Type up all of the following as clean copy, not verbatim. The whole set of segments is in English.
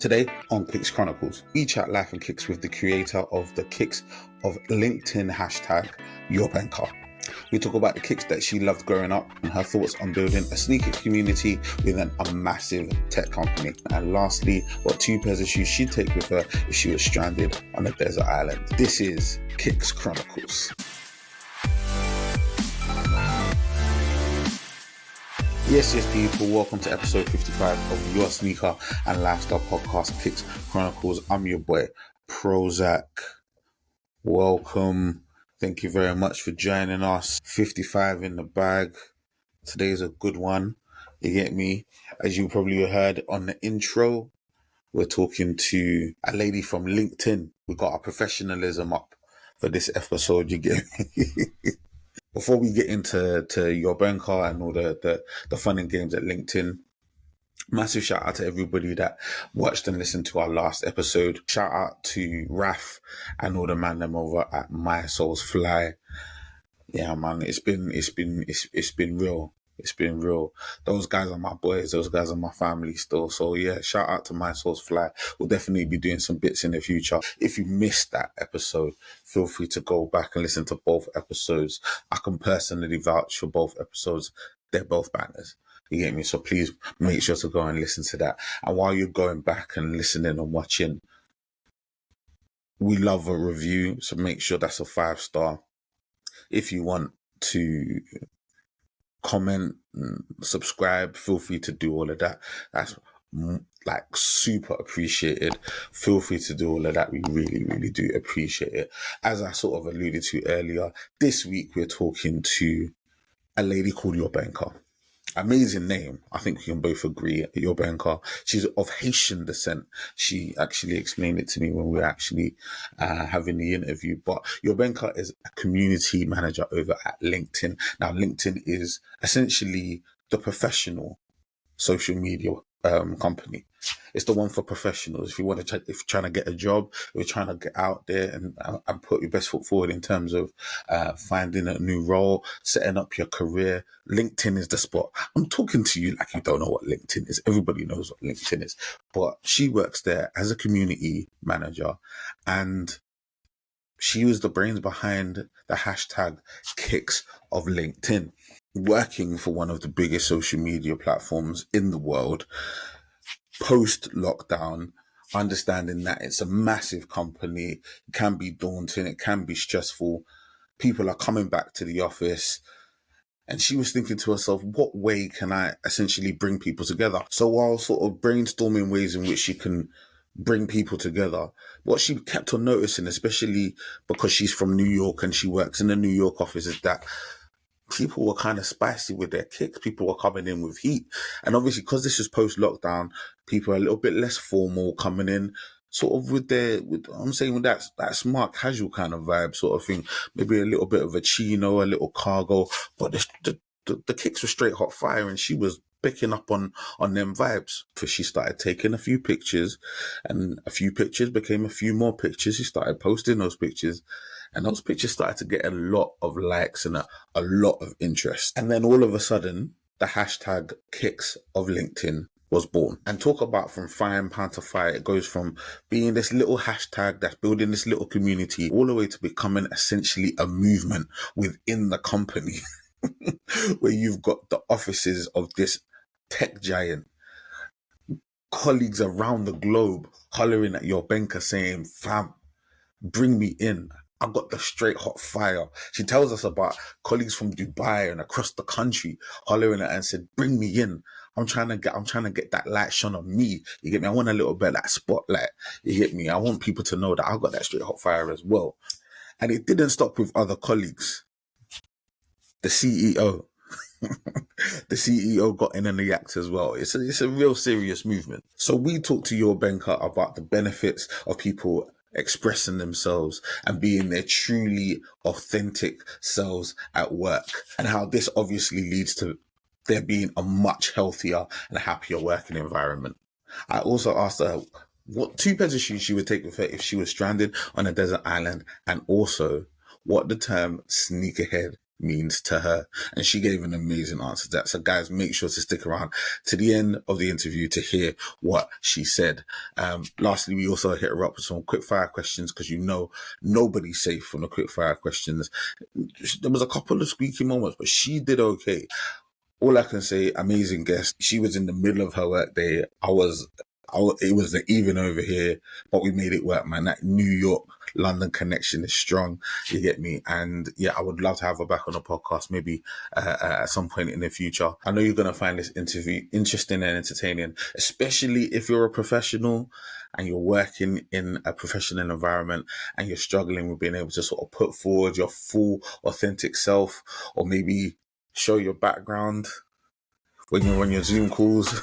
Today on Kicks Chronicles, we chat life and kicks with the creator of the Kicks of LinkedIn hashtag, Yrbenka. We talk about the kicks that she loved growing up and her thoughts on building a sneaker community within a massive tech company. And lastly, what 2 pairs of shoes she'd take with her if she was stranded on a desert island. This is Kicks Chronicles. Yes, people, welcome to episode 55 of your sneaker and lifestyle podcast, Kicks Chronicles. I'm your boy, PROZECH. Welcome. Thank you very much for joining us. 55 in the bag. Today's a good one. You get me? As you probably heard on the intro, we're talking to a lady from LinkedIn. We got our professionalism up for this episode, you get me? Before we get into Yrbenka and all the fun and games at LinkedIn, massive shout out to everybody that watched and listened to our last episode. Shout out to Raf and all the man them over at My Soul's Fly. Yeah, man, it's been real. It's been real. Those guys are my boys. Those guys are my family still. So yeah, shout out to My Soul's Fly. We'll definitely be doing some bits in the future. If you missed that episode, feel free to go back and listen to both episodes. I can personally vouch for both episodes. They're both bangers. You get me? So please make sure to go and listen to that. And while you're going back and listening and watching, we love a review. So make sure that's a 5-star. If you want to comment, subscribe, feel free to do all of that. That's like super appreciated. Feel free to do all of that. We really, really do appreciate it. As I sort of alluded to earlier, this week we're talking to a lady called Yrbenka. Amazing name. I think we can both agree. Yrbenka. She's of Haitian descent. She actually explained it to me when we were actually having the interview. But Yrbenka is a community manager over at LinkedIn. Now, LinkedIn is essentially the professional social media company. It's the one for professionals. If you want to check, if you're trying to get a job, if you're trying to get out there and put your best foot forward in terms of finding a new role, setting up your career, LinkedIn is the spot. I'm talking to you like you don't know what LinkedIn is. Everybody knows what LinkedIn is. But she works there as a community manager, and she was the brains behind the hashtag Kicks of LinkedIn, working for one of the biggest social media platforms in the world. Post-lockdown, understanding that it's a massive company, it can be daunting, it can be stressful. People are coming back to the office. And she was thinking to herself, what way can I essentially bring people together? So while sort of brainstorming ways in which she can bring people together, what she kept on noticing, especially because she's from New York and she works in the New York office, is that people were kind of spicy with their kicks. People were coming in with heat. And obviously, because this is post-lockdown, people are a little bit less formal coming in, sort of with that smart casual kind of vibe sort of thing. Maybe a little bit of a chino, a little cargo. But the kicks were straight hot fire, and she was picking up on them vibes. So she started taking a few pictures, and a few pictures became a few more pictures. She started posting those pictures, and those pictures started to get a lot of likes and a lot of interest. And then all of a sudden, the hashtag Kicks of LinkedIn was born. And talk about from frying pan to fire, it goes from being this little hashtag that's building this little community all the way to becoming essentially a movement within the company where you've got the offices of this tech giant, colleagues around the globe hollering at Yrbenka saying, fam, bring me in. I got the straight hot fire. She tells us about colleagues from Dubai and across the country hollering at her and said, bring me in. I'm trying to get that light shone on me. You get me? I want a little bit of that spotlight. You get me? I want people to know that I got that straight hot fire as well. And it didn't stop with other colleagues. The CEO. The CEO got in the act as well. It's a real serious movement. So we talked to Yrbenka about the benefits of people expressing themselves and being their truly authentic selves at work, and how this obviously leads to there being a much healthier and happier working environment. I also asked her what 2 pairs of shoes she would take with her if she was stranded on a desert island, and also what the term sneakerhead means to her. And she gave an amazing answer to that. So guys, make sure to stick around to the end of the interview to hear what she said. Lastly, we also hit her up with some quick fire questions because nobody's safe from the quick fire questions. There was a couple of squeaky moments, but she did okay. All I can say, amazing guest. She was in the middle of her workday. It was the even over here, but we made it work, man. That New York, London connection is strong. You get me? And yeah, I would love to have her back on the podcast, maybe at some point in the future. I know you're going to find this interview interesting and entertaining, especially if you're a professional and you're working in a professional environment and you're struggling with being able to sort of put forward your full, authentic self, or maybe show your background when you're on your Zoom calls.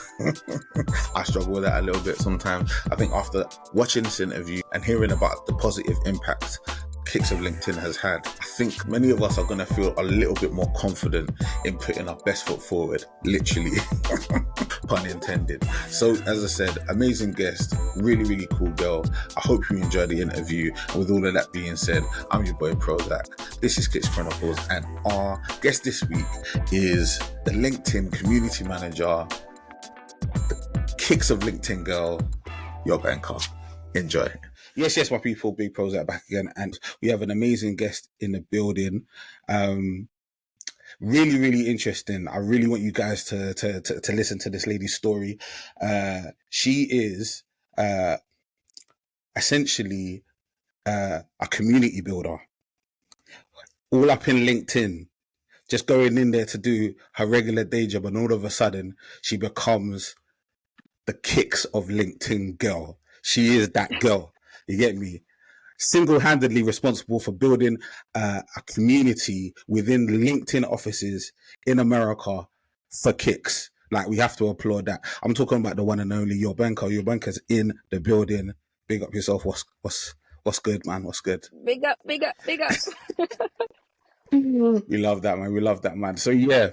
I struggle with that a little bit sometimes. I think after watching this interview and hearing about the positive impact Kicks of LinkedIn has had, I think many of us are going to feel a little bit more confident in putting our best foot forward, literally, pun intended. So as I said, amazing guest, really, really cool girl. I hope you enjoyed the interview. And with all of that being said, I'm your boy PROZECH. This is Kicks Chronicles, and our guest this week is the LinkedIn community manager, the Kicks of LinkedIn girl, Yrbenka. Enjoy. Yes, my people, Big PROZECH back again, and we have an amazing guest in the building. Really, really interesting. I really want you guys to listen to this lady's story. She is essentially a community builder, all up in LinkedIn, just going in there to do her regular day job, and all of a sudden she becomes the Kicks of LinkedIn girl. She is that girl. You get me? Single-handedly responsible for building a community within LinkedIn offices in America for Kicks. Like, we have to applaud that. I'm talking about the one and only Yrbenka. Yrbenka's in the building. Big up yourself. What's good, man? What's good? Big up. We love that, man. We love that, man. So yeah,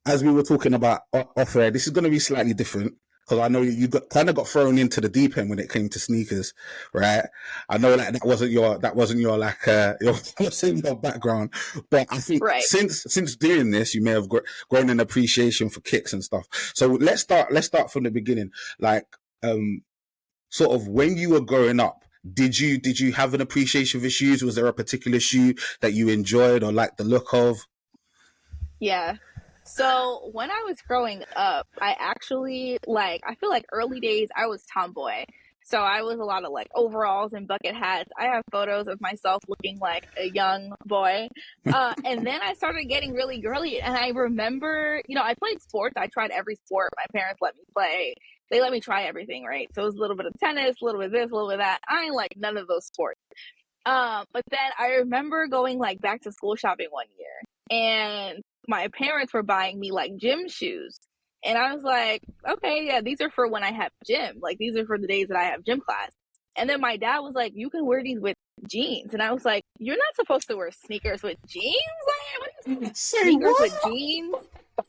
as we were talking about off air, this is going to be slightly different. Because I know you kind of got thrown into the deep end when it came to sneakers, right? I know that wasn't your like your background, but I think since doing this, you may have grown an appreciation for Kicks and stuff. So let's start from the beginning. Like, sort of when you were growing up, did you have an appreciation for shoes? Was there a particular shoe that you enjoyed or liked the look of? Yeah. So when I was growing up, I actually I feel like early days I was tomboy. So I was a lot of like overalls and bucket hats. I have photos of myself looking like a young boy. And then I started getting really girly. And I remember, I played sports. I tried every sport my parents let me play. They let me try everything, right? So it was a little bit of tennis, a little bit of this, a little bit of that. I ain't like none of those sports. But then I remember going like back to school shopping one year, and my parents were buying me like gym shoes. And I was like, okay, yeah, these are for when I have gym. Like, these are for the days that I have gym class. And then my dad was like, you can wear these with jeans. And I was like, you're not supposed to wear sneakers with jeans? Like, what is sneakers with jeans?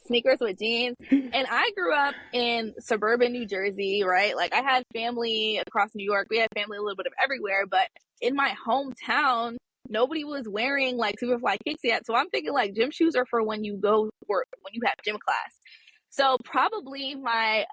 Sneakers with jeans. And I grew up in suburban New Jersey, right? Like, I had family across New York. We had family a little bit of everywhere. But in my hometown, nobody was wearing like Superfly Kicks yet. So I'm thinking like gym shoes are for when you go work, when you have gym class. So probably my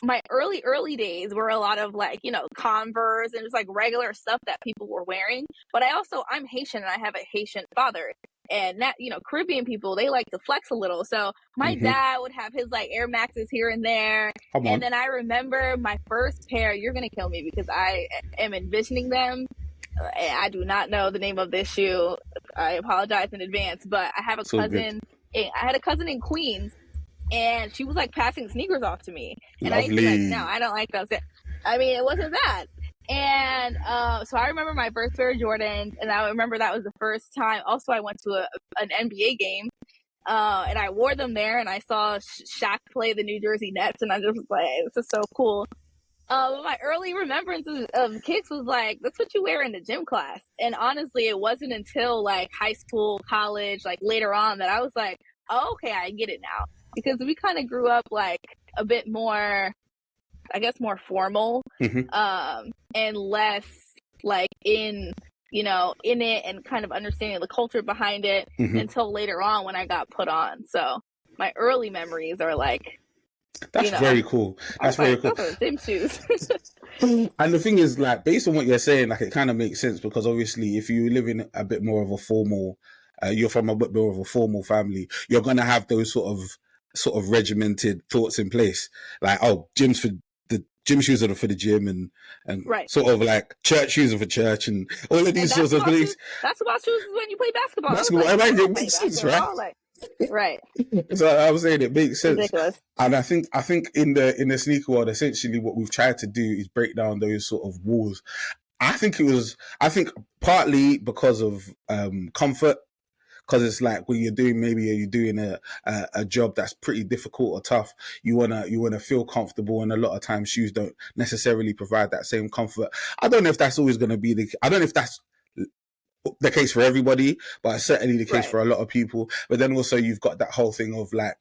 my early days were a lot of like, Converse and just like regular stuff that people were wearing. But I'm Haitian and I have a Haitian father. And that, Caribbean people, they like to flex a little. So my dad would have his like Air Maxes here and there. And then I remember my first pair, you're going to kill me because I am envisioning them. I do not know the name of this shoe. I apologize in advance, but I have a cousin. I had a cousin in Queens, and she was like passing sneakers off to me. And I was like, no, I don't like those. I mean, it wasn't that. And so I remember my first pair of Jordans, and I remember that was the first time. Also, I went to an NBA game, and I wore them there, and I saw Shaq play the New Jersey Nets, and I just was like, this is so cool. My early remembrance of Kicks was like, that's what you wear in the gym class. And honestly, it wasn't until like high school, college, like later on that I was like, oh, okay, I get it now. Because we kind of grew up like a bit more, I guess, more formal, and less like in in it and kind of understanding the culture behind it until later on when I got put on. So my early memories are like, That's very cool. I That's was very like, cool. those are gym shoes. And the thing is, like, based on what you're saying, like, it kind of makes sense because obviously, if you live in a bit more of a formal, you're from a bit more of a formal family, you're gonna have those sort of regimented thoughts in place, like, oh, gyms for the gym shoes are for the gym, and Right. sort of like church shoes are for church, and all of these sorts of things. Basketball shoes is when you play basketball. Basketball, I was like, it makes sense, right? like, right. So I was saying it makes sense. Ridiculous. And I think in the sneaker world, essentially what we've tried to do is break down those sort of walls. I think partly because of comfort, because it's like when you're doing a job that's pretty difficult or tough, you wanna feel comfortable, and a lot of times shoes don't necessarily provide that same comfort. I don't know if that's always gonna be I don't know if that's the case for everybody, but it's certainly the case for a lot of people. But then also you've got that whole thing of like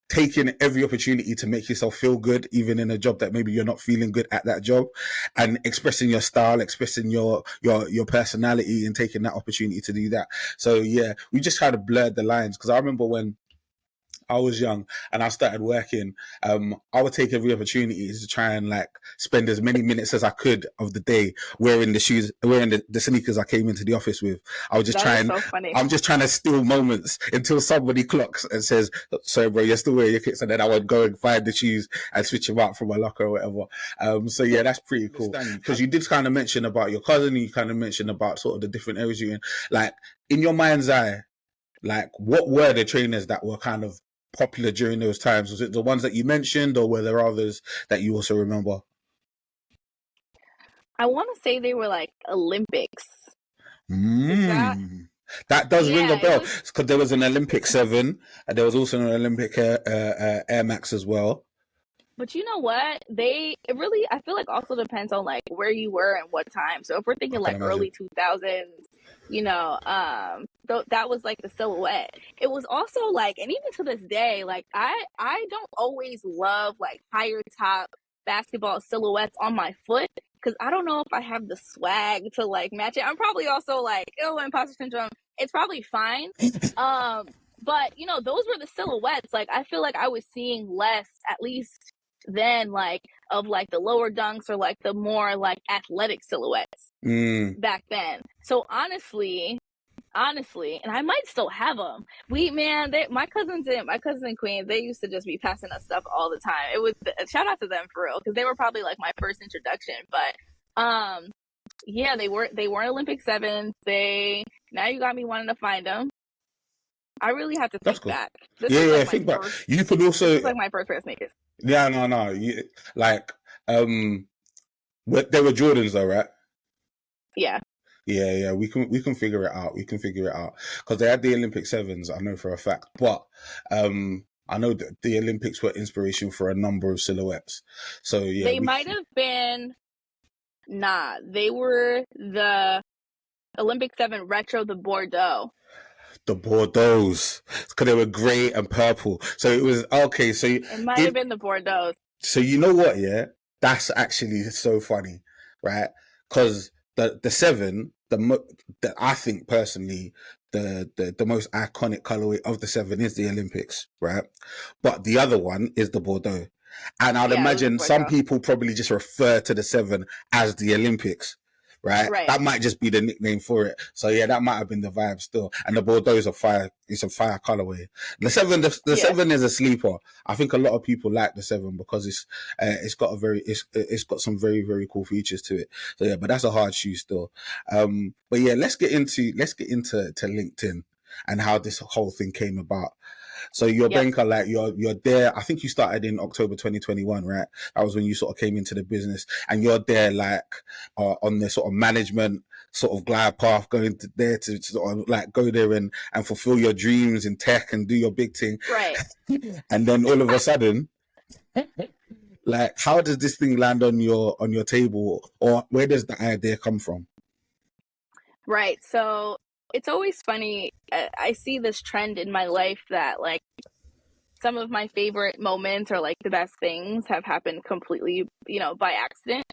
taking every opportunity to make yourself feel good, even in a job that maybe you're not feeling good at that job, and expressing your style, expressing your personality, and taking that opportunity to do that. So yeah, we just kind of blurred the lines, because I remember when I was young and I started working, I would take every opportunity to try and like spend as many minutes as I could of the day wearing the sneakers I came into the office with. I would just I'm just trying to steal moments until somebody clocks and says, sorry bro, you're still wearing your kicks, and then I would go and find the shoes and switch them out from my locker or whatever. So yeah, that's pretty cool. Because you did kind of mention about your cousin, you kind of mentioned about sort of the different areas you're in. Like, in your mind's eye, like, what were the trainers that were kind of popular during those times? Was it the ones that you mentioned, or were there others that you also remember? I want to say they were like Olympics. That does ring a bell, because there was an Olympic 7 and there was also an Olympic Air Max as well. But you know what? It really, I feel like, also depends on like where you were and what time. So if we're thinking like early 2000s, that was like the silhouette. It was also like, and even to this day, like I don't always love like higher top basketball silhouettes on my foot, because I don't know if I have the swag to like match it. I'm probably also like, imposter syndrome. It's probably fine. But those were the silhouettes. Like, I feel like I was seeing less, at least then, like, of like the lower dunks or like the more like athletic silhouettes back then. So honestly, and I might still have them. My cousins and Queens, they used to just be passing us stuff all the time. It was shout out to them for real, because they were probably like my first introduction. But yeah, they weren't Olympic 7s. Now you got me wanting to find them. I really have to think back. Think back. You could also, this is like my first pair of sneakers. Yeah, no. Like, they were Jordans though, right? Yeah. Yeah. We can figure it out. Because they had the Olympic 7s, I know for a fact. But I know that the Olympics were inspiration for a number of silhouettes. So yeah, they might have been. Nah, they were the Olympic 7 retro, the Bordeaux. The Bordeaux's, because they were grey and purple. So it was okay. So it might have been the Bordeaux. So you know what? Yeah, that's actually so funny, right? Because the 7, I think personally, the most iconic colorway of the 7 is the Olympics, right? But the other one is the Bordeaux, and I'd imagine some people probably just refer to the 7 as the Olympics. Right? That might just be the nickname for it. So yeah, that might have been the vibe still. And the Bordeaux is a fire colorway. The 7 is a sleeper. I think a lot of people like the 7 because it's got some very, very cool features to it. So yeah, but that's a hard shoe still. But yeah, let's get into LinkedIn and how this whole thing came about. So Yrbenka, like you're there. I think you started in October 2021, right? That was when you sort of came into the business, and you're there like on the sort of management sort of glide path, going there to sort of like go there and fulfill your dreams in tech and do your big thing. Right. And then all of a sudden, like, how does this thing land on your table, or where does the idea come from? Right. So it's always funny. I see this trend in my life that like some of my favorite moments or like the best things have happened completely, by accident.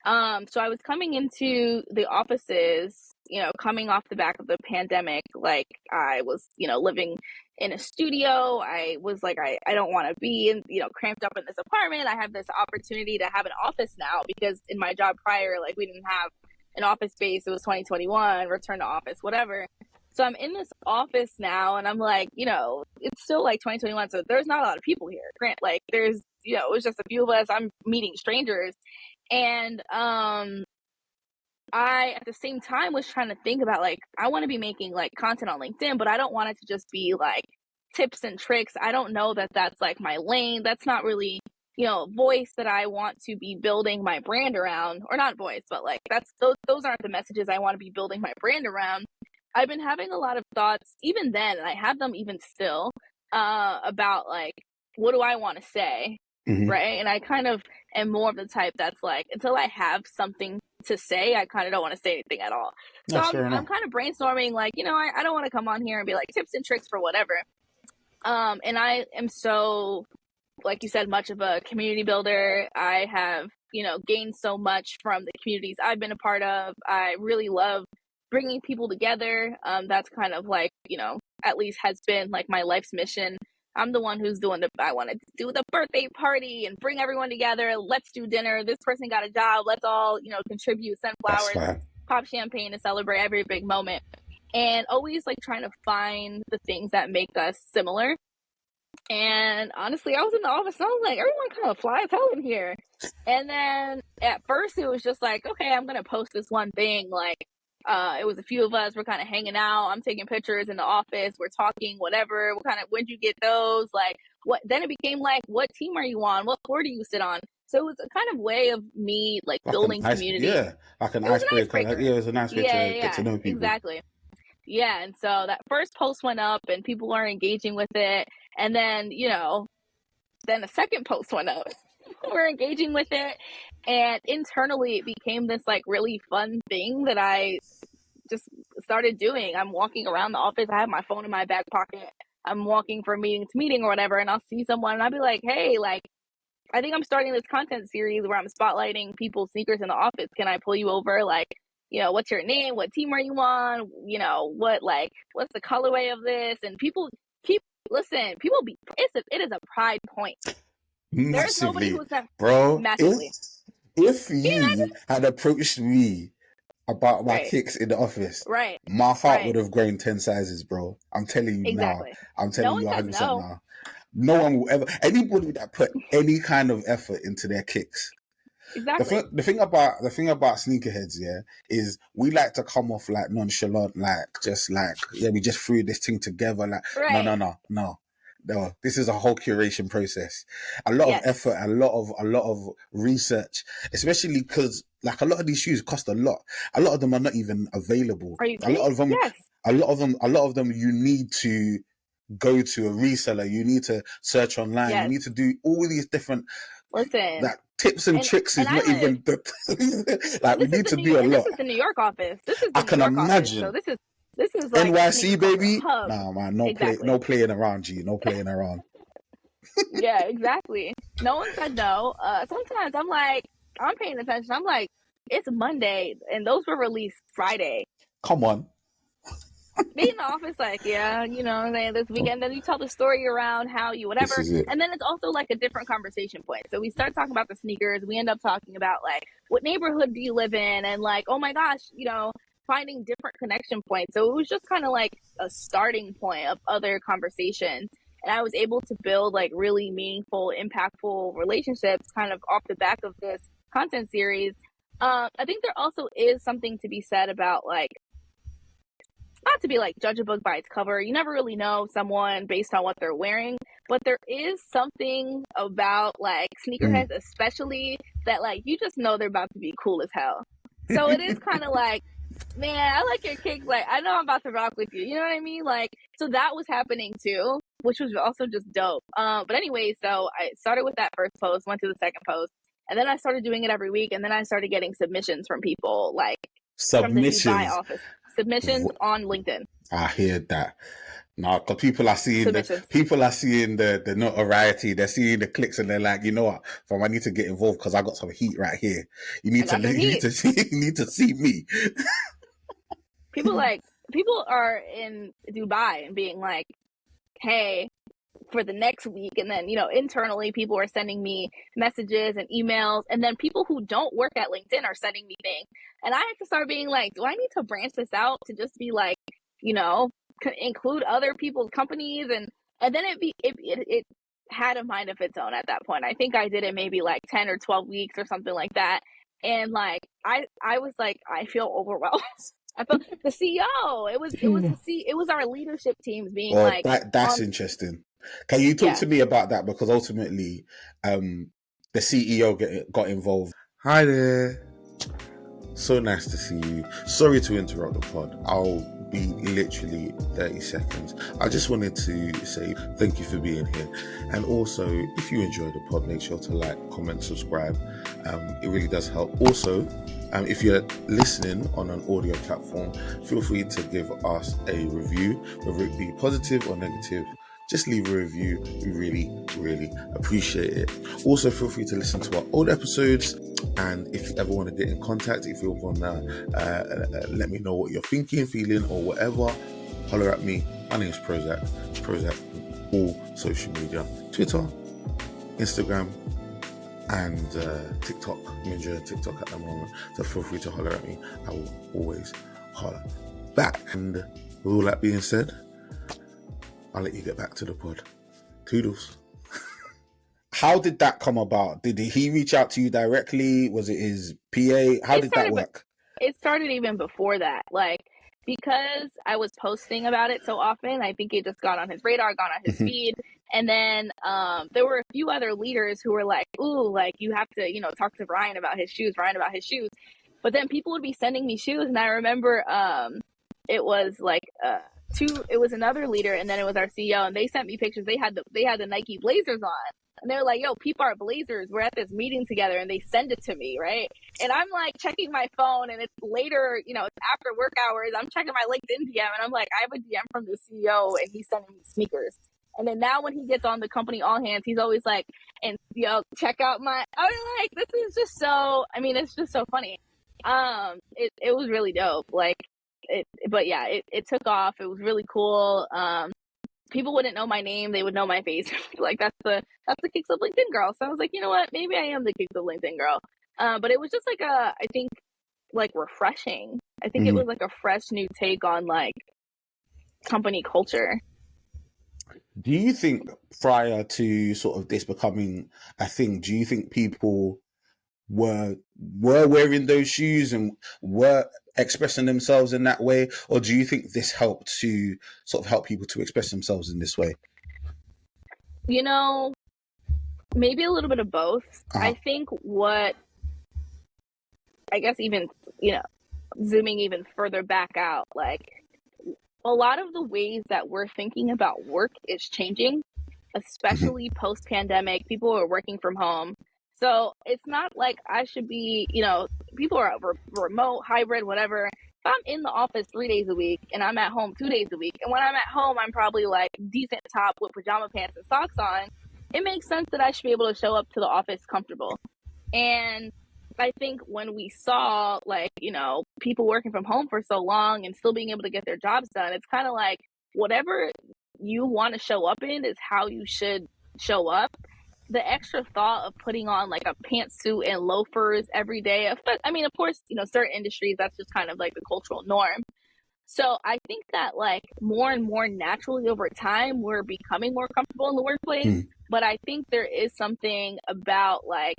So I was coming into the offices, coming off the back of the pandemic. Like I was, living in a studio. I was like, I don't want to be in, cramped up in this apartment. I have this opportunity to have an office now because in my job prior, like we didn't have an office space. It was 2021, return to office, whatever. So I'm in this office now and I'm like, it's still like 2021. So there's not a lot of people here. Grant, like there's, it was just a few of us. I'm meeting strangers. And I at the same time was trying to think about like I want to be making like content on LinkedIn, but I don't want it to just be like tips and tricks. I don't know that that's like my lane. That's not really, voice that I want to be building my brand around, or not voice, but like that's those aren't the messages I want to be building my brand around. I've been having a lot of thoughts even then, and I have them even still, about like what do I want to say, right? And I kind of am more of the type that's like until I have something to say, I kind of don't want to say anything at all. So I'm kind of brainstorming like, I don't want to come on here and be like tips and tricks for whatever. And I am so, like you said, much of a community builder. I have, gained so much from the communities I've been a part of. I really love bringing people together. That's kind of like, at least has been like my life's mission. I'm the one who's I want to do the birthday party and bring everyone together. Let's do dinner. This person got a job. Let's all, contribute, send flowers, pop champagne to celebrate every big moment. And always like trying to find the things that make us similar. And honestly, I was in the office and I was like, everyone kind of fly as hell in here. And then at first it was just like, okay, I'm going to post this one thing. Like, it was a few of us. We're kind of hanging out. I'm taking pictures in the office. We're talking, whatever. When'd you get those? Like, what? Then it became like, what team are you on? What floor do you sit on? So it was a kind of way of me like building community. Yeah, like an icebreaker. Yeah, it was a nice way to get to know people. Exactly. Yeah, and so that first post went up and people are engaging with it. And then, then the second post went up. We're engaging with it. And internally it became this like really fun thing that I just started doing. I'm walking around the office. I have my phone in my back pocket. I'm walking from meeting to meeting or whatever. And I'll see someone and I'll be like, hey, like, I think I'm starting this content series where I'm spotlighting people's sneakers in the office. Can I pull you over? Like, what's your name? What team are you on? What's the colorway of this? And people it is a pride point. Massively, bro. Massively. If you had approached me about my kicks in the office, my heart would have grown 10 sizes, bro. I'm telling you now. I'm telling you 100% now. No one will ever, anybody that put any kind of effort into their kicks. Exactly. The thing about sneakerheads, yeah, is we like to come off like nonchalant, like just like, yeah, we just threw this thing together. Like, no. This is a whole curation process. A lot of effort, a lot of research, especially because like a lot of these shoes cost a lot. A lot of them are not even available. A lot of them you need to go to a reseller. You need to search online. You need to do all these different like tips and tricks is not even like we need to do a lot. This is the New York office. I can imagine. So this is like NYC, baby. Nah, man, no playing around, G. No playing around. Yeah, exactly. No one said no. Sometimes I'm like, I'm paying attention. I'm like, it's Monday, and those were released Friday. Come on. Be in the office, like, yeah, this weekend. Then you tell the story around how you whatever, and then it's also like a different conversation point. So we start talking about the sneakers. We end up talking about like what neighborhood do you live in, and like, oh my gosh, finding different connection points. So it was just kind of like a starting point of other conversations. And I was able to build like really meaningful, impactful relationships kind of off the back of this content series. I think there also is something to be said about like, not to be like judge a book by its cover. You never really know someone based on what they're wearing, but there is something about like sneakerheads, especially that like, you just know they're about to be cool as hell. So it is kind of like, man, I like your kicks. Like, I know I'm about to rock with you. You know what I mean? Like, so that was happening too, which was also just dope. But anyway, so I started with that first post, went to the second post, and then I started doing it every week. And then I started getting submissions from people, like submissions on LinkedIn. I hear that. No, because submissions. people are seeing the notoriety, they're seeing the clicks, and they're like, you know what, fam, I need to get involved because I got some heat right here. You I need to got some you need heat. to see you need to see me. People are in Dubai and being like, hey, for the next week. And then, internally people are sending me messages and emails. And then people who don't work at LinkedIn are sending me things. And I have to start being like, do I need to branch this out to just be like, include other people's companies? And then it had a mind of its own at that point. I think I did it maybe like 10 or 12 weeks or something like that. And like, I was like, I feel overwhelmed. I felt the CEO. It was our leadership teams being Well, like, that's interesting. Can you talk yeah. to me about that? Because ultimately, the CEO got involved. Hi there. So nice to see you. Sorry to interrupt the pod. I'll be literally 30 seconds. I just wanted to say thank you for being here. And also, if you enjoy the pod, make sure to like, comment, subscribe. It really does help. Also, if you're listening on an audio platform, feel free to give us a review, whether it be positive or negative. Just leave a review. We really, really appreciate it. Also, feel free to listen to our old episodes. And if you ever want to get in contact, if you want to let me know what you're thinking, feeling, or whatever, holler at me. My name is PROZECH. PROZECH on all social media. Twitter, Instagram, and TikTok. I'm enjoying TikTok at the moment. So feel free to holler at me. I will always holler back. And with all that being said, I'll let you get back to the pod. Toodles. How did that come about? Did he reach out to you directly? Was it his PA? How did that work? It started even before that. Like, because I was posting about it so often, I think it just got on his radar, got on his feed. And then there were a few other leaders who were like, ooh, like you have to, talk to Ryan about his shoes. But then people would be sending me shoes. And I remember it was like it was another leader, and then it was our CEO, and they sent me pictures. They had the Nike Blazers on. And they're like, yo, peep our Blazers. We're at this meeting together. And they send it to me, right? And I'm like checking my phone, and it's later, it's after work hours. I'm checking my LinkedIn DM, and I'm like, I have a DM from the CEO, and he's sending me sneakers. And then now when he gets on the company all hands, he's always like, and check out my, I'm like, this is just so, it's just so funny. It was really dope. Like, but yeah, it took off. It was really cool. People wouldn't know my name; they would know my face. Like that's the Kicks of LinkedIn girl. So I was like, you know what? Maybe I am the Kicks of LinkedIn girl. But it was just like I think like refreshing. I think it was like a fresh new take on like company culture. Do you think prior to sort of this becoming a thing, do you think people were wearing those shoes and were expressing themselves in that way, or do you think this helped to sort of help people to express themselves in this way? Maybe a little bit of both. I think even zooming even further back out, like a lot of the ways that we're thinking about work is changing, especially post-pandemic. People are working from home. So it's not like I should be, people are remote, hybrid, whatever. If I'm in the office 3 days a week and I'm at home 2 days a week, and when I'm at home, I'm probably like decent top with pajama pants and socks on, it makes sense that I should be able to show up to the office comfortable. And I think when we saw like, people working from home for so long and still being able to get their jobs done, it's kind of like whatever you want to show up in is how you should show up. The extra thought of putting on like a pantsuit and loafers every day. Of course, certain industries, that's just kind of like the cultural norm. So I think that like more and more naturally over time, we're becoming more comfortable in the workplace. But I think there is something about like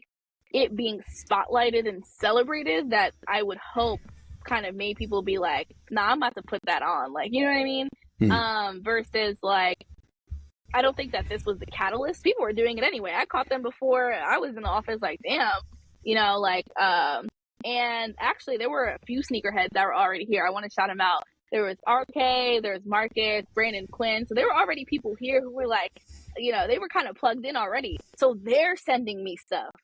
it being spotlighted and celebrated that I would hope kind of made people be like, nah, I'm about to put that on. Like, you know what I mean? Versus like, I don't think that this was the catalyst. People were doing it anyway. I caught them before I was in the office, like, damn, and actually there were a few sneakerheads that were already here. I want to shout them out. There was RK, there was Marcus, Brandon, Quinn. So there were already people here who were like, they were kind of plugged in already. So they're sending me stuff.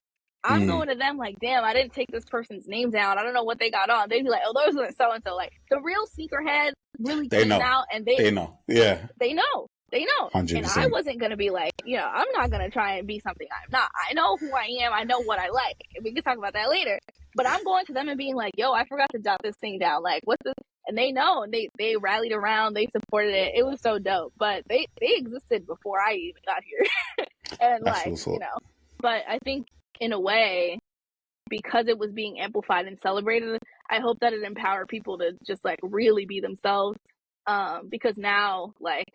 I'm going to them like, damn, I didn't take this person's name down. I don't know what they got on. They'd be like, oh, those are so-and-so. Like, the real sneakerhead really They clean know. out, and They know. Yeah. they know. They know. And I 100%. wasn't going to be like, I'm not going to try and be something I'm not. I know who I am. I know what I like. We can talk about that later. But I'm going to them and being like, yo, I forgot to jot this thing down. Like, what's this? And they know. And they rallied around. They supported it. It was so dope. But they existed before I even got here. And That's like, what's up. but I think in a way, because it was being amplified and celebrated, I hope that it empowered people to just like really be themselves. Because now, like,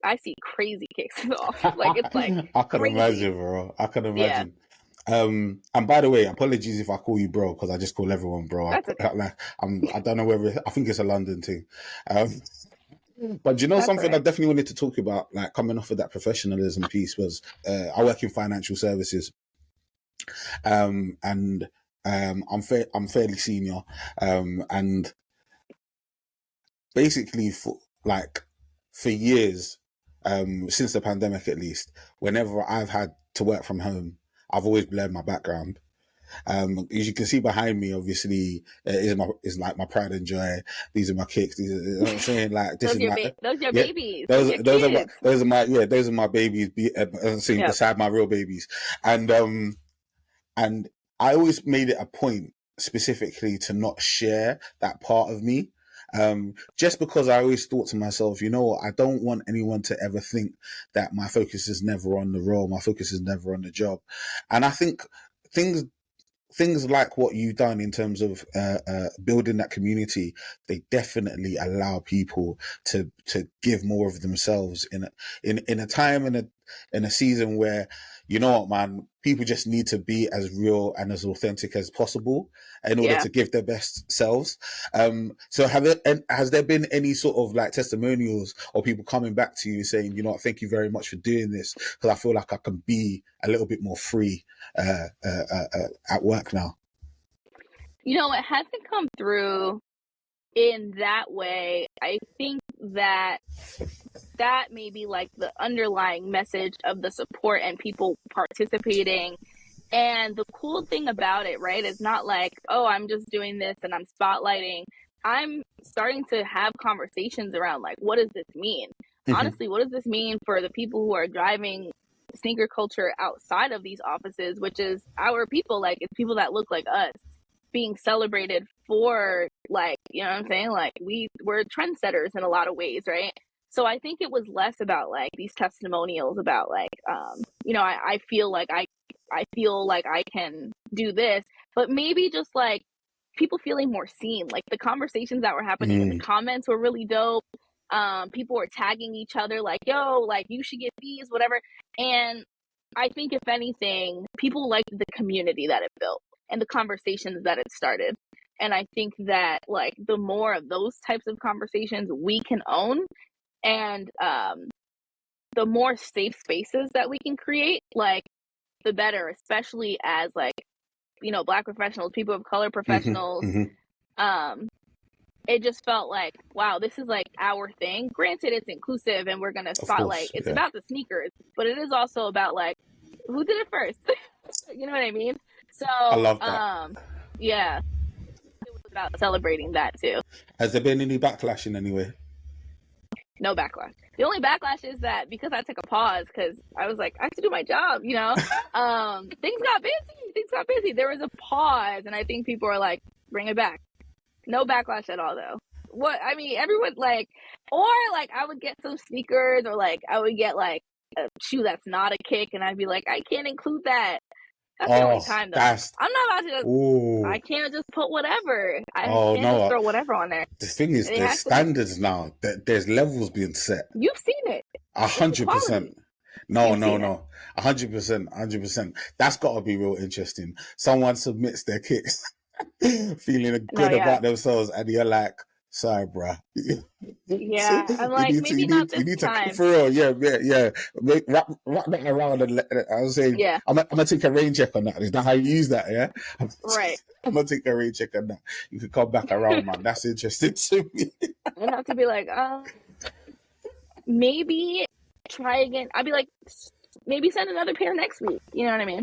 I see crazy kicks off. Like, it's like I can crazy. imagine, bro. I can Yeah, imagine. And by the way, apologies if I call you bro, because I just call everyone bro. that's okay. I don't know whether, I think it's a London thing. But you know, That's something I right. definitely wanted to talk about, like coming off of that professionalism piece, was I work in financial services, and I'm fairly senior, and basically for years, since the pandemic at least, whenever I've had to work from home, I've always blurred my background. As you can see behind me, obviously, is like my pride and joy. These are my kicks. These are, you know what I'm saying? Like, this Those is your my, those your yeah. babies. Those your Those are my kids. those are my babies. Seen Yep. beside my real babies, and I always made it a point specifically to not share that part of me. Just because I always thought to myself, you know what, I don't want anyone to ever think that my focus is never on the role, my focus is never on the job. And I think things things like what you've done in terms of building that community, they definitely allow people to give more of themselves in a time and in a season where, you know what, man, people just need to be as real and as authentic as possible in order Yeah. to give their best selves. So has there been any sort of like testimonials or people coming back to you saying, you know what, thank you very much for doing this, because I feel like I can be a little bit more free at work now? It hasn't come through in that way. I think that may be like the underlying message of the support and people participating. And the cool thing about it, right, is not like, oh, I'm just doing this and I'm spotlighting. I'm starting to have conversations around like, what does this mean? Mm-hmm. Honestly, what does this mean for the people who are driving sneaker culture outside of these offices, which is our people, like it's people that look like us being celebrated for, like, you know what I'm saying? Like we're trendsetters in a lot of ways, right? So I think it was less about like these testimonials about like, I feel like I feel like I can do this, but maybe just like people feeling more seen. Like the conversations that were happening in the comments were really dope. People were tagging each other like, yo, like you should get these, whatever. And I think if anything, people liked the community that it built and the conversations that it started. And I think that like the more of those types of conversations we can own, and the more safe spaces that we can create, like the better, especially as like, Black professionals, people of color professionals. It just felt like, wow, this is like our thing. Granted, it's inclusive and we're going to Of spotlight. course, It's yeah. about the sneakers, but it is also about like, who did it first? You know what I mean? So, I love that. yeah, it was about celebrating that too. Has there been any backlash in any way? No backlash. The only backlash is that because I took a pause because I was like, I have to do my job, things got busy. There was a pause, and I think people are like, bring it back. No backlash at all, though. Everyone like, or like I would get some sneakers, or like I would get like a shoe that's not a kick, and I'd be like, I can't include that. That's the only time, though. I'm not about to just, I can't just put whatever. I can't just throw whatever on there. The thing is, It there's has to be. standards now. There's levels being set. You've seen it. It's 100%. quality. No, You've seen it. 100%, 100%. That's got to be real interesting. Someone submits their kits, feeling No, good yeah. about themselves, and you're like, sorry, bruh. Yeah, I'm like, maybe not this time. For real, yeah. Wrap that around, and I was saying, Yeah. I'm gonna take a rain check on that. Is that how you use that? Yeah, Right. I'm gonna take a rain check on that. You can come back around, man. That's interesting to me. I'd have to be like, maybe try again. I'd be like, maybe send another pair next week. You know what I mean?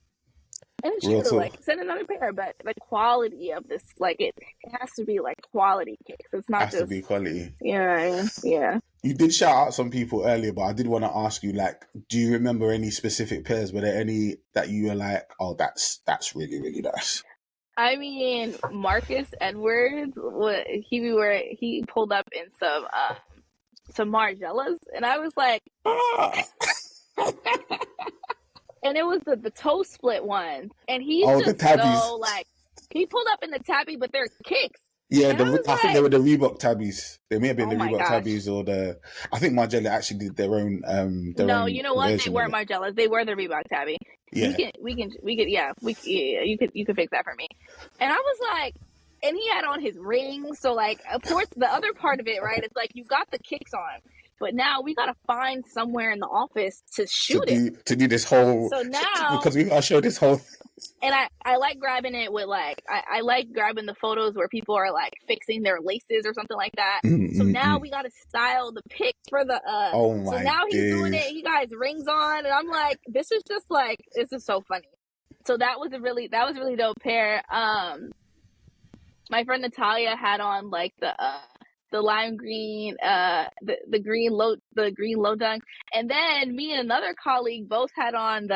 And it's Real true, talk. like send another pair, but the quality of this, like it has to be like quality kicks. It's not Has to just, be quality. you know what I mean? Yeah. You did shout out some people earlier, but I did want to ask you, like, do you remember any specific pairs? Were there any that you were like, oh, that's really, really nice? I mean, Marcus Edwards, he pulled up in some Margellas, and I was like, Ah. and it was the toe split ones, and he's Oh, the just tabbies. so like, he pulled up in the tabby, but they're kicks, Yeah, and I was I think they like, were the Reebok tabbies. They may have been oh the my Reebok gosh. tabbies or the. I think Margiela actually did their No, own you know what? They version of weren't it. Margellas. They were the Reebok tabby. Yeah, Yeah, you could fix that for me. And I was like, and he had on his ring. So like, of course, the other part of it, right? It's like you got the kicks on, but now we gotta find somewhere in the office to shoot it. to do this whole So now, because we gotta show this whole. and I like grabbing it with like I like grabbing the photos where people are like fixing their laces or something like that. So now we gotta style the pic for the Oh so my now he's doing it, days! he got his rings on, and I'm like, this is so funny. So that was really dope pair. My friend Natalia had on like the lime green, the green low dunk, and then me and another colleague both had on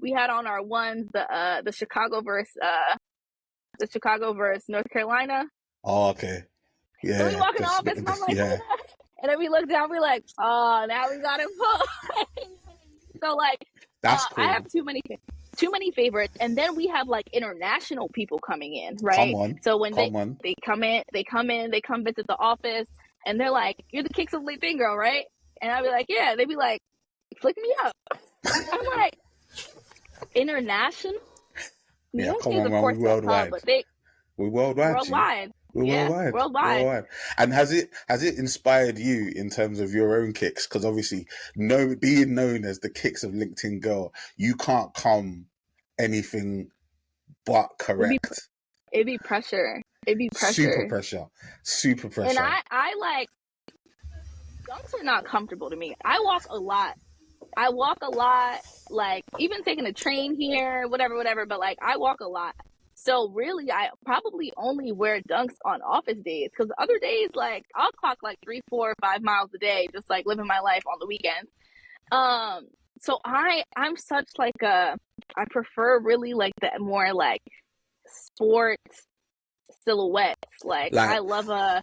we had on our ones, the Chicago versus North Carolina. Oh, okay. Yeah. So we walk in the office, and I'm like, yeah. and then we look down, we're like, oh, now we got him pulled. So like, That's cool. I have too many favorites, and then we have like international people coming in, right? Come on. So when Come on. they come visit the office, and they're like, "You're the Kicks of Late Thing girl, right?" And I'd be like, "Yeah." They'd be like, "Flick me up." I'm like, international. Yeah, come on, man. We're worldwide. We're worldwide. Worldwide. We're worldwide. And has it inspired you in terms of your own kicks? Because obviously, being known as the Kicks of LinkedIn girl, you can't come anything but correct. It'd be pressure. Super pressure. And I like, dunks are not comfortable to me. I walk a lot, like even taking a train here, whatever, but like I walk a lot. So really, I probably only wear dunks on office days, because other days, like I'll clock like 3, 4, 5 miles a day, just like living my life on the weekends. So I'm such like I prefer really like the more like sports silhouettes. Like I love a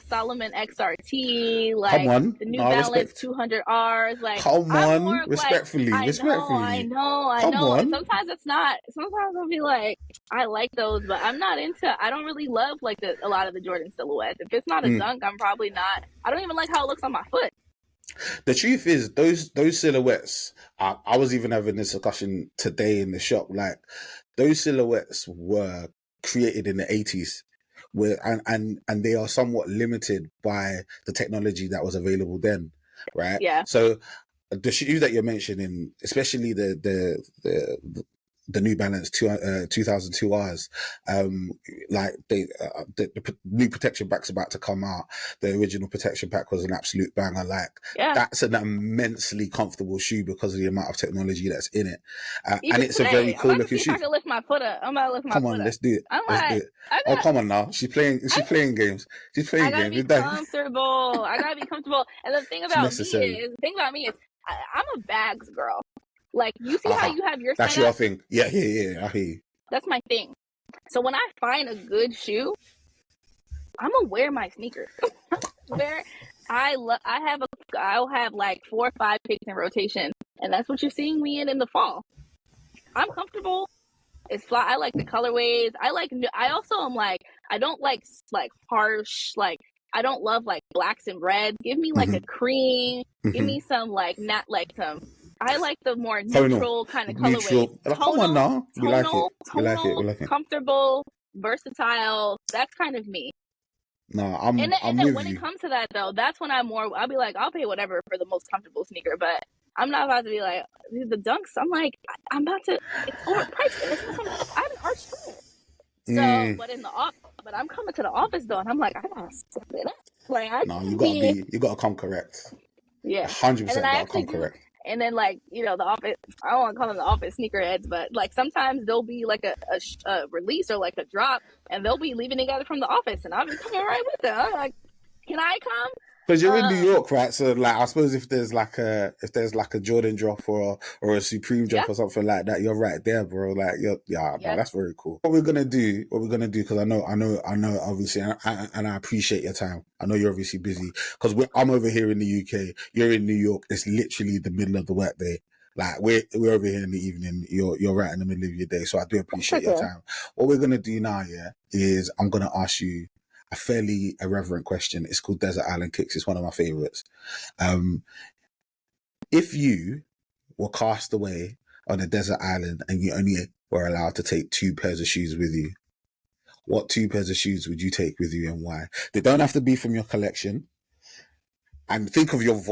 Solomon XRT, like come on. the New Balance 200Rs. Like come on, respectfully. I know. And sometimes it's not. Sometimes I'll be like, I like those, but I'm not into. I don't really love like a lot of the Jordan silhouettes. If it's not a dunk, I'm probably not. I don't even like how it looks on my foot. The truth is, those silhouettes. I was even having this discussion today in the shop. Like those silhouettes were created in the 80s. And they are somewhat limited by the technology that was available then, right? Yeah. So the shoes that you're mentioning, especially the New Balance 2002Rs, like the new protection pack's about to come out. The original protection pack was an absolute banger. Like that's an immensely comfortable shoe because of the amount of technology that's in it, and it's a very cool looking shoe. I can lift my foot up. I'm about to lift my foot up. Come on, let's do it. Oh, come on now. She's playing games. She's playing games. Be comfortable. I gotta be comfortable. And the thing about me is, I'm a bags girl. Like, you see how you have your That's your thing. Yeah. I hear you. That's my thing. So when I find a good shoe, I'm gonna wear my sneakers. I'll have like 4 or 5 picks in rotation, and that's what you're seeing me in the fall. I'm comfortable. It's fly. I like the colorways. I also am like, I don't like harsh, like I don't love like blacks and reds. Give me like a cream. Give me some like not like some. I like the more neutral kind of colorways. Come on now. We like it. Comfortable, versatile. That's kind of me. No, I'm then when it comes to that though, that's when I'll be like, I'll pay whatever for the most comfortable sneaker, but I'm not about to be like the dunks. I'm like, I'm about to. It's overpriced. I have an arch school. So, but I'm coming to the office though, and I'm like, I gotta step it up. Like, you gotta come correct. Yeah, 100% gotta come correct. And then like, you know, the office, I don't want to call them the office sneakerheads, but like sometimes there'll be like a release or like a drop, and they'll be leaving together from the office, and I'll be coming right with them. I'm like, can I come? Because you're in New York, right? So, like, I suppose if there's like a Jordan drop or a Supreme drop Yeah, or something like that, you're right there, bro. Like, no, yeah, that's very cool. What we're gonna do, because I know, obviously, and I appreciate your time. I know you're obviously busy because I'm over here in the UK. You're in New York. It's literally the middle of the workday. Like we're over here in the evening. You're right in the middle of your day. So I do appreciate your time. What we're gonna do now, yeah, is I'm gonna ask you a fairly irreverent question. It's called Desert Island Kicks. It's one of my favorites. If you were cast away on a desert island and you only were allowed to take 2 pairs of shoes with you, what 2 pairs of shoes would you take with you and why? They don't have to be from your collection. And think of your of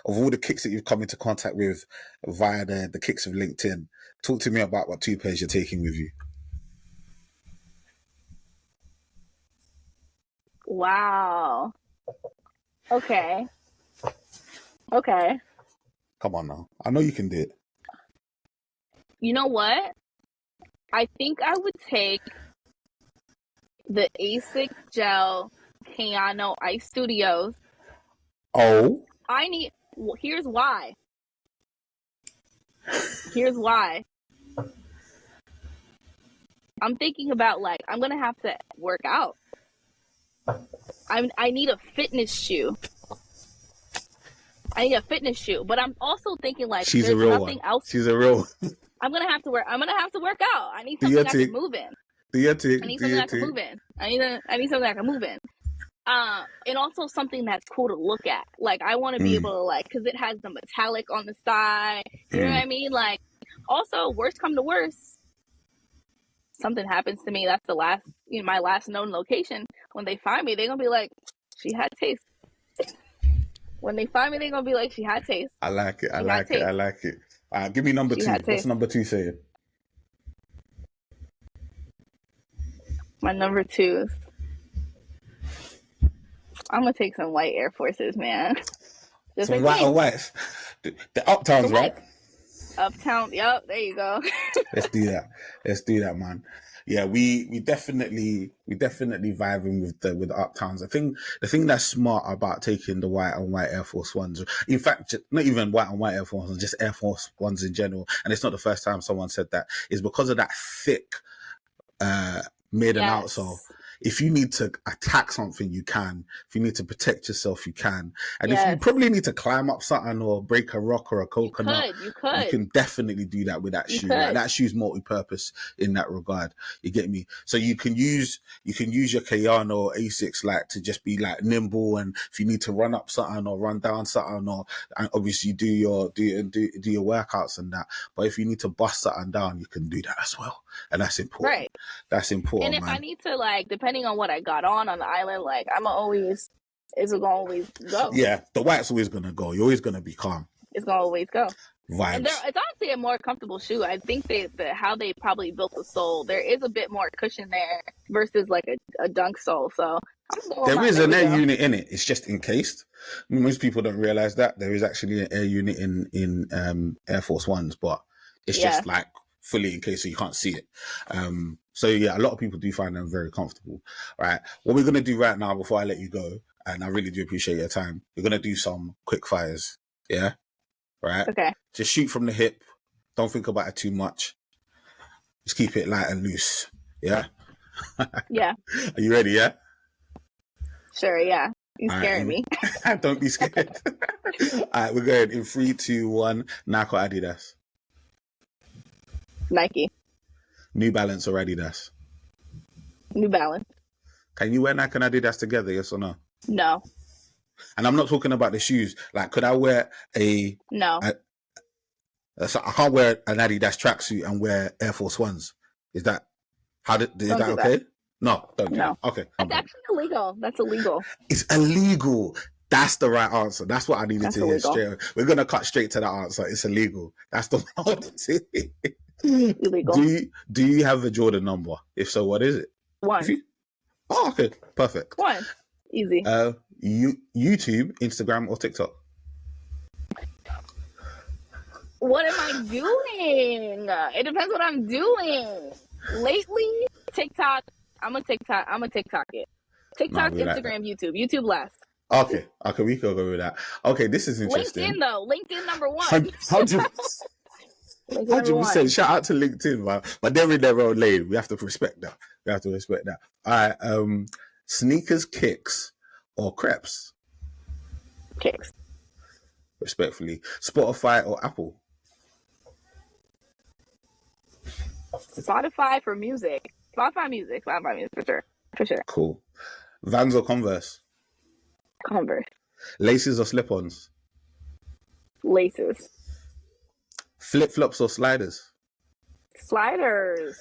all the kicks that you've come into contact with via the kicks of LinkedIn. Talk to me about what 2 pairs you're taking with you. Wow. Okay. Come on now. I know you can do it. You know what? I think I would take the ASIC Gel Kayano Ice Studios. Oh. Here's why. I'm thinking about like, I'm going to have to work out. I need a fitness shoe. But I'm also thinking like, She's a there's real nothing one. else. She's a real one. I'm gonna have to work out. I need something I can move in. I need something I can move in. I need something I can move in. And also something that's cool to look at. Like I want to be able to like, because it has the metallic on the side. You know what I mean? Like, also, worst come to worst, something happens to me. That's my last known location. When they find me, they're gonna be like, she had taste. When they find me, they're gonna be like, she had taste. I like it. I like it. Give me number 2. What's number 2 saying? My number 2. I'm gonna take some white Air Forces, man. Some white or whites. The Uptowns, right? Uptown. Yep. There you go. Let's do that, man. Yeah, we definitely vibing with the Uptowns. I think the thing that's smart about taking the white and white Air Force Ones, in fact, not even white and white Air Force Ones, just Air Force Ones in general, and it's not the first time someone said that, is because of that thick mid and outsole. If you need to attack something, you can. If you need to protect yourself, you can. And if you probably need to climb up something or break a rock or a coconut, you can definitely do that with that shoe. Like, that shoe's multi-purpose in that regard. You get me? So you can use your Kayano or Asics like to just be like nimble, and if you need to run up something or run down something, and obviously do your workouts and that. But if you need to bust something down, you can do that as well. And that's important. Right. That's important. And if I need to, like, depending on what I got on the island, like, it's gonna always go. Yeah, the white's always gonna go. You're always gonna be calm. It's gonna always go. Vibes. And it's honestly a more comfortable shoe. I think how they probably built the sole, there is a bit more cushion there versus like a dunk sole. So there is an air unit in it. It's just encased. Most people don't realize that there is actually an air unit in Air Force Ones, but it's just like fully encased, so you can't see it. So yeah, a lot of people do find them very comfortable. All right, what we're gonna do right now before I let you go, and I really do appreciate your time, we're gonna do some quick fires. Yeah. Right? Okay. Just shoot from the hip. Don't think about it too much. Just keep it light and loose. Yeah? Yeah. Are you ready, yeah? Sure, yeah. You're scaring me. Don't be scared. All right, we're going in 3, 2, 1. Nike or Adidas? Nike. New Balance or Adidas? New Balance. Can you wear Nike and Adidas together, yes or no? No. And I'm not talking about the shoes. Like, could I wear No. So I can't wear an Adidas tracksuit and wear Air Force Ones. Is that okay? That. No, don't do that. Okay. That's actually illegal. That's illegal. It's illegal. That's the right answer. That's what I needed to hear straight away. We're going to cut straight to that answer. It's illegal. That's the one. Illegal. Do you have a Jordan number? If so, what is it? 1. Okay. Perfect. 1. Easy. YouTube, Instagram, or TikTok? What am I doing? It depends what I'm doing. Lately, TikTok. I'm a TikTok it. No, TikTok, we like that. Instagram, YouTube. YouTube last. Okay, we can go with that. Okay, this is LinkedIn interesting. though. LinkedIn number one. 100%. LinkedIn number 100%. one. Shout out to LinkedIn, man. But they're in their own lane. We have to respect that. All right. Sneakers, kicks, or Creps? Kicks. Respectfully. Spotify or Apple? Spotify for music. Spotify music for sure. For sure. Cool. Vans or Converse? Converse. Laces or slip-ons? Laces. Flip-flops or sliders? Sliders.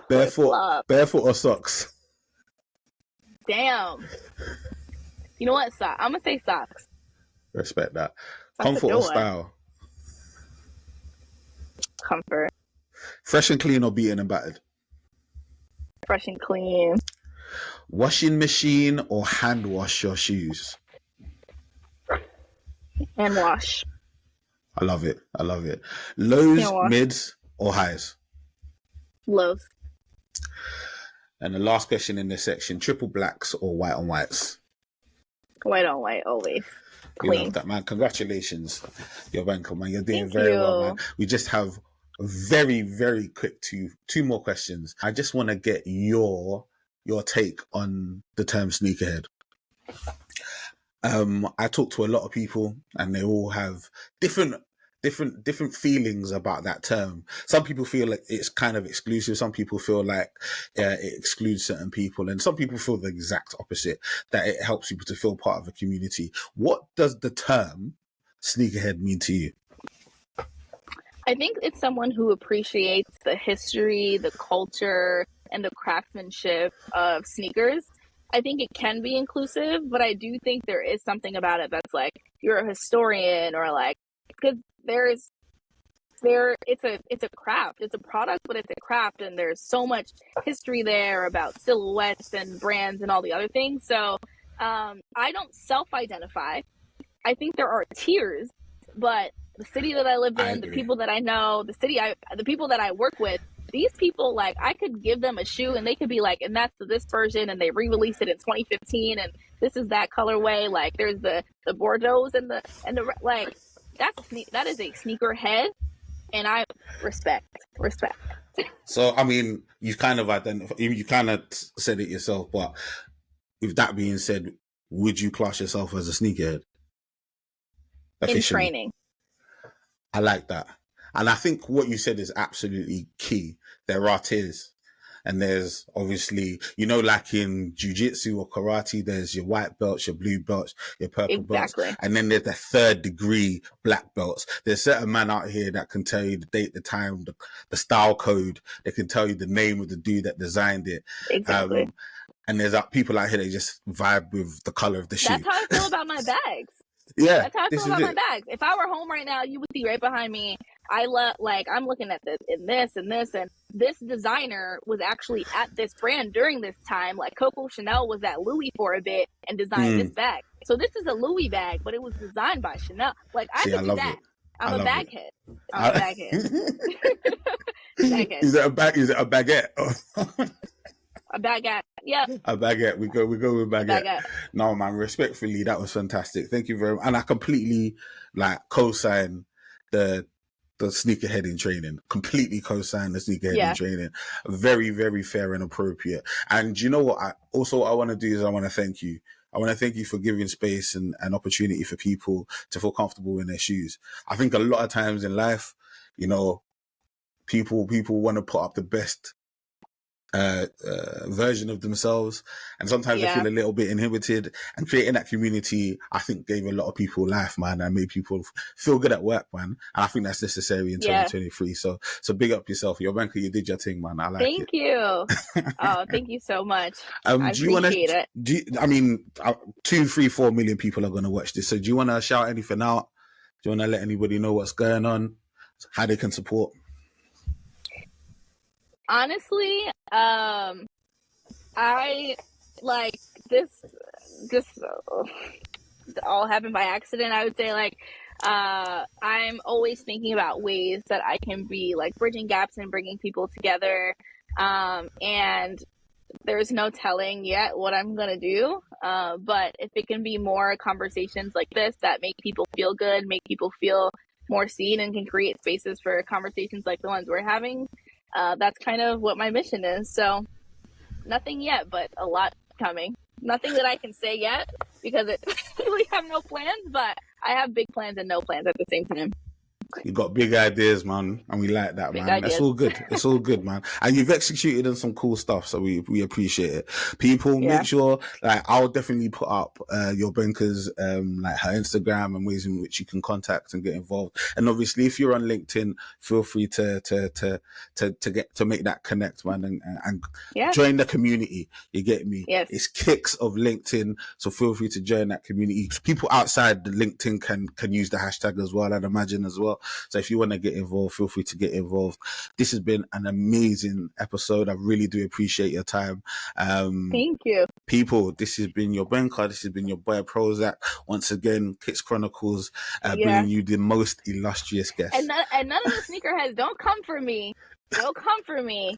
Barefoot or socks? Damn. You know what? I'm gonna say socks. Respect that. Socks Comfort or style? Comfort. Fresh and clean or beaten and battered? Fresh and clean. Washing machine or hand wash your shoes? And wash. I love it. Lows, mids, or highs? Lows. And the last question in this section, triple blacks or white on whites? White on white, always. You Clean. love that, man. Congratulations, Yrbenka, man. You're doing very well, man. We just have very, very quick two more questions. I just want to get your take on the term sneakerhead. I talk to a lot of people and they all have different feelings about that term. Some people feel like it's kind of exclusive. Some people feel like it excludes certain people, and some people feel the exact opposite, that it helps people to feel part of a community. What does the term sneakerhead mean to you? I think it's someone who appreciates the history, the culture, and the craftsmanship of sneakers. I think it can be inclusive, but I do think there is something about it that's like, you're a historian, or like, because it's a craft, it's a product, but it's a craft, and there's so much history there about silhouettes and brands and all the other things. So I don't self-identify. I think there are tiers, but the city that I live in, the people that I know, the people that I work with, these people, like, I could give them a shoe and they could be like, and that's this version, and they re-released it in 2015, and this is that colorway. Like, there's the Bordeaux and the like, that is a sneakerhead, and I respect. So, I mean, you kind of said it yourself, but with that being said, would you class yourself as a sneakerhead? Officially? In training. I like that. And I think what you said is absolutely key. There are tiers. And there's obviously, like in jiu-jitsu or karate, there's your white belts, your blue belts, your purple belts. And then there's the 3rd degree black belts. There's certain men out here that can tell you the date, the time, the style code. They can tell you the name of the dude that designed it. Exactly. And there's people out here that just vibe with the color of the shoe. That's how I feel about my bags. Yeah. That's how I feel about my bags. If I were home right now, you would see right behind me, I'm looking at this, and this designer was actually at this brand during this time. Like, Coco Chanel was at Louis for a bit and designed this bag. So this is a Louis bag, but it was designed by Chanel. Like, I could do that. I'm a baghead. Baghead. Is it a baguette? A baguette. Yeah. A baguette. We go with baguette. No, man, respectfully, that was fantastic. Thank you very much. And I completely co-sign the sneakerhead in training. Completely co-sign the sneakerhead in training. Very, very fair and appropriate. And you know what? I want to do is I want to thank you. I want to thank you for giving space and opportunity for people to feel comfortable in their shoes. I think a lot of times in life, people want to put up the best version of themselves, and sometimes they feel a little bit inhibited, and creating that community, I think, gave a lot of people life, man, and made people feel good at work, man, and I think that's necessary in 2023. So big up yourself, Yrbenka. You did your thing, man. I like it. Thank you. Oh, thank you so much. I appreciate it. 2, 3, 4 million people are going to watch this, so do you want to shout anything out? Do you want to let anybody know what's going on, how they can support? Honestly, I this all happened by accident. I would say, like, I'm always thinking about ways that I can be like bridging gaps and bringing people together. And there's no telling yet what I'm gonna do. But if it can be more conversations like this that make people feel good, make people feel more seen, and can create spaces for conversations like the ones we're having, that's kind of what my mission is. So nothing yet, but a lot coming. Nothing that I can say yet because we have no plans, but I have big plans and no plans at the same time. You got big ideas, man, and we like that, Big man. ideas. That's all good. It's all good, man. And you've executed on some cool stuff, so we appreciate it. People, Yeah. make sure, like, I'll definitely put up Yrbenka's like her Instagram and ways in which you can contact and get involved. And obviously, if you're on LinkedIn, feel free to get to make that connect, man, and Yeah. join the community. You get me? Yes. It's Kicks of LinkedIn, so feel free to join that community. People outside the LinkedIn can use the hashtag as well, I'd imagine as well. So if you want to get involved, feel free to get involved. This has been an amazing episode. I really do appreciate your time. Thank you. People, this has been Yrbenka. This has been your boy PROZECH. Once again, Kicks Chronicles, bringing you the most illustrious guests. And none of the sneakerheads, don't come for me. Don't come for me.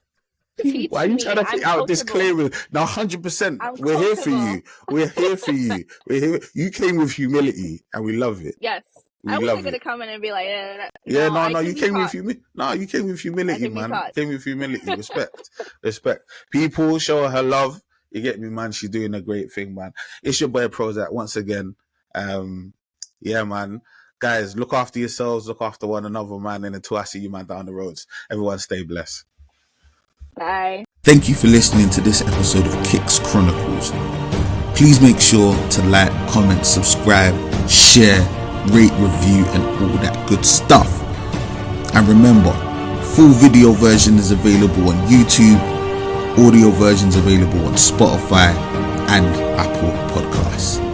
Teach Why are you me. trying to put out disclaimer? Now, 100%. We're here for you. We're here for you. We're here. You came with humility, and we love it. Yes. I wasn't gonna come in and be like, no, you came with humility. No, you came with humility, man. You came with humility. Respect. People, show her love. You get me, man. She's doing a great thing, man. It's your boy PROZECH once again. Yeah, man. Guys, look after yourselves. Look after one another, man. And until I see you, man, down the roads. Everyone, stay blessed. Bye. Thank you for listening to this episode of Kicks Chronicles. Please make sure to like, comment, subscribe, share, rate, review, and all that good stuff. And remember, full video version is available on YouTube, audio versions available on Spotify and Apple Podcasts.